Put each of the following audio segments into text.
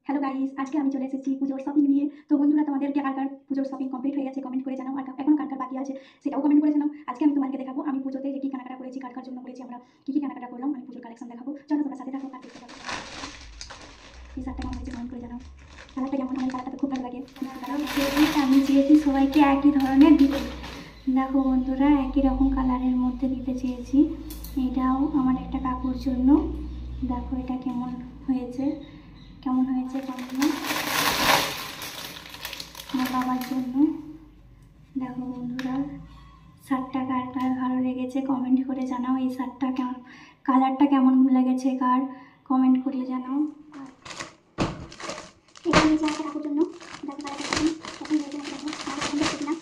Hello guys, আজকে আমি চলে এসেছি পুজোর শপিং নিয়ে। তো বন্ধুরা, তোমাদেরকে কার কার পুজোর শপিং কমপ্লিট হয়ে গেছে কমেন্ট করে জানাও, আর এখনো কার কার বাকি আছে সেটাও কমেন্ট করে জানাও। আজকে আমি তোমাদেরকে দেখাবো আমি পুজোতে যে কি কেনাকাটা করেছি, কার কার জন্য করেছি, আমরা কি কি কেনাকাটা করলাম, আমি পুজোর কালেকশন দেখাবো। চলো তোমরা সাথে থাকো, কার দেখতে পাবো। এই শার্টটা কেমন হয়েছে কমেন্ট করে জানাও। কালারটা কেমন, আমার কালারটা তো খুব ভালো লাগে। আমি চেয়েছি সবাইকে একই ধরনের দিতে। দেখো বন্ধুরা, একই রকম কালারের মধ্যে দিতে চেয়েছি। এটাও আমার একটা কাকুর জন্য। দেখো এটা কেমন হয়েছে, কেমন হয়েছে কেমন আমার বাবার জন্য। দেখো বন্ধুরা, শার্টটা কার কার ভালো লেগেছে কমেন্ট করে জানাও। এই শার্টটা কেমন, কালারটা কেমন লেগেছে কার, কমেন্ট করে জানাও। এটা নিয়েছি একটা কাকুর জন্য। দেখো কালারটা কেমন পছন্দ হয়েছে নাকি, দেখো আমার পছন্দ হচ্ছে কিনা।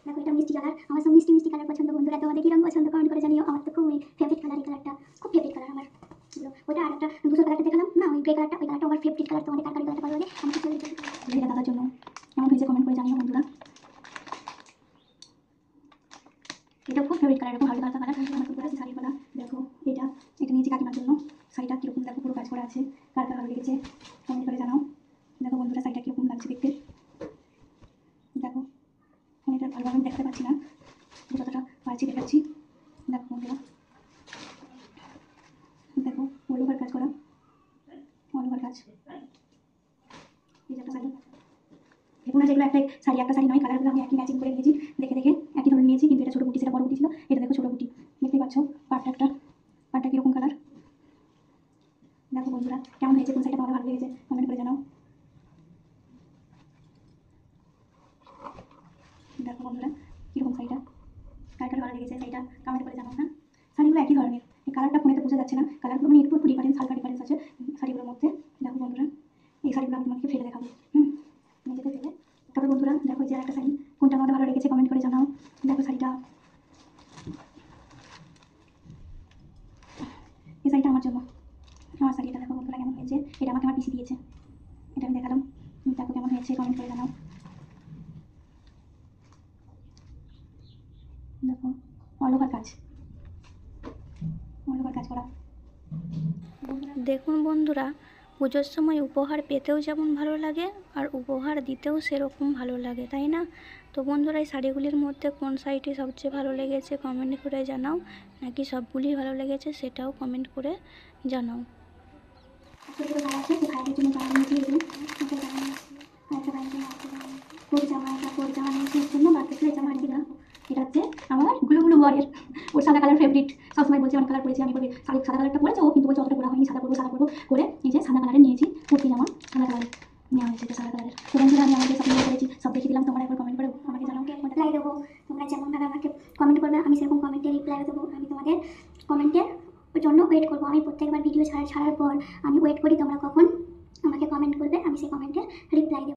দেখো এটা মিষ্টি কালার, আমার সব মিষ্টি মিষ্টি কালার পছন্দ। বন্ধুরা তোমাদের কি রঙ পছন্দ কমেন্ট করে জানিও। আমার তো খুব ফেভারিট কালার এই কালারটা, খুব ফেভারিট কালার আমার। ওইটা আর একটা দুশো কালারটা দেখালাম না, ওই গ্রে কালারটা, ওই কালারটা আমার ফেভারিট কালার। তোমাদের কার কার কালারটা ভালো লাগে আমাকে এটা দাদার জন্য কেমন হয়েছে কমেন্ট করে জানিও বন্ধুরা। এটা খুব ফেভারিট কালার, এরকম হালকা হালকা কালার আমার খুব আছে শাড়িগুলো। দেখো এটা এটা নিয়েছি কাকিমার জন্য। শাড়িটা কীরকম দেখো, পুরো কাজ করা আছে, কার কার ভালো লেগেছে কমেন্ট করে জানাও। দেখো বন্ধুরা, শাড়িটা কীরকম লাগছে দেখতে। দেখো ফোনে এটা ভালোভাবে দেখতে পাচ্ছি না, যতটা পারছি দেখাচ্ছি। দেখো বন্ধুরা, দেখো অল ওভার কাজ করা, অল ওভার কাজ। এই যে একটা শাড়ি, দেখুন না, যেগুলো একটা শাড়ি একটা শাড়ি নয়, কালারগুলো আমি একই ম্যাচিং করে নিয়েছি, দেখে দেখে একই ধরনের নিয়েছি। কিন্তু এটা ছোটো বুটি, সেটা বড় বুটি ছিল, এটা দেখো ছোটো বুটি। দেখতেই পাচ্ছ পাটটা কীরকম কালার। দেখো বন্ধুরা কেমন হয়েছে, কোন শাড়িটা তোমাদের ভালো লেগেছে কমেন্ট করে জানাও। দেখো বন্ধুরা কীরকম শাড়িটা, কার কার ভালো লেগেছে শাড়িটা কমেন্ট করে জানাও। হ্যাঁ, শাড়িগুলো একই ধরনের, এই কালারটা ফোনেতে বোঝা যাচ্ছে না, কালারগুলো মানে একটু একটু ডিফারেন্স, হালকা ডিফারেন্স আছে শাড়িগুলোর মধ্যে। দেখো বন্ধুরা, এই শাড়িগুলো আমি তোমাকে ফেলে দেখাবো, নিজেতে ফেলে। তারপর বন্ধুরা দেখো যে একটা শাড়ি, কোনটা আমাদের ভালো লেগেছে কমেন্ট করে জানাও। দেখো শাড়িটা, এই শাড়িটা আমার জন্য, আমার শাড়িটা দেখো বন্ধুরা কেমন হয়েছে। এটা আমাকে আমার পিসি দিয়েছে, এটা আমি দেখালাম। দেখো কেমন হয়েছে কমেন্ট করে জানাও। দেখো অল ওভার কাজ, অল ওভার কাজ করা। দেখুন বন্ধুরা, পুজোর সময় উপহার পেতেও যেমন ভালো লাগে আর উপহার দিতেও সেরকম ভালো লাগে, তাই না? তো বন্ধুরা, এই শাড়িগুলির মধ্যে কোন শাড়িটি সবচেয়ে ভালো লেগেছে কমেন্ট করে জানাও, নাকি সবগুলি ভালো লেগেছে সেটাও কমেন্ট করে জানাও। এটা হচ্ছে আমার গুলুগুলু বরের, ওর সাদা কালার ফেভারিট, সবসময় বলছে অনেক কালার পরেছি। আমি বলি শাড়ি সাদা কালারটা পরেছে ও, কিন্তু বলছে অতটা পরা হয়নি, সাদা করবো করে এই যে সাদা কালারের নিয়েছি কুর্তি জামা, সাদা কালারের নেওয়া হয়েছে, সাদা কালারের। তো বন্ধুরা আমি আমাকে শপিং করেছি, সব দেখে দিলাম। তোমরা একবার কমেন্ট করে আমাকে জানাও কোনটা রিপ্লাই দেবো। তোমরা যেমনভাবে আমাকে কমেন্ট করবে আমি সেরকম কমেন্টে রিপ্লাই দেবো। আমি তোমাদের কমেন্টের জন্য ওয়েট করবো। আমি প্রত্যেকবার ভিডিও ছাড়ার পর আমি ওয়েট করি তোমরা কখন আমাকে কমেন্ট করবে, আমি সেই কমেন্টের রিপ্লাই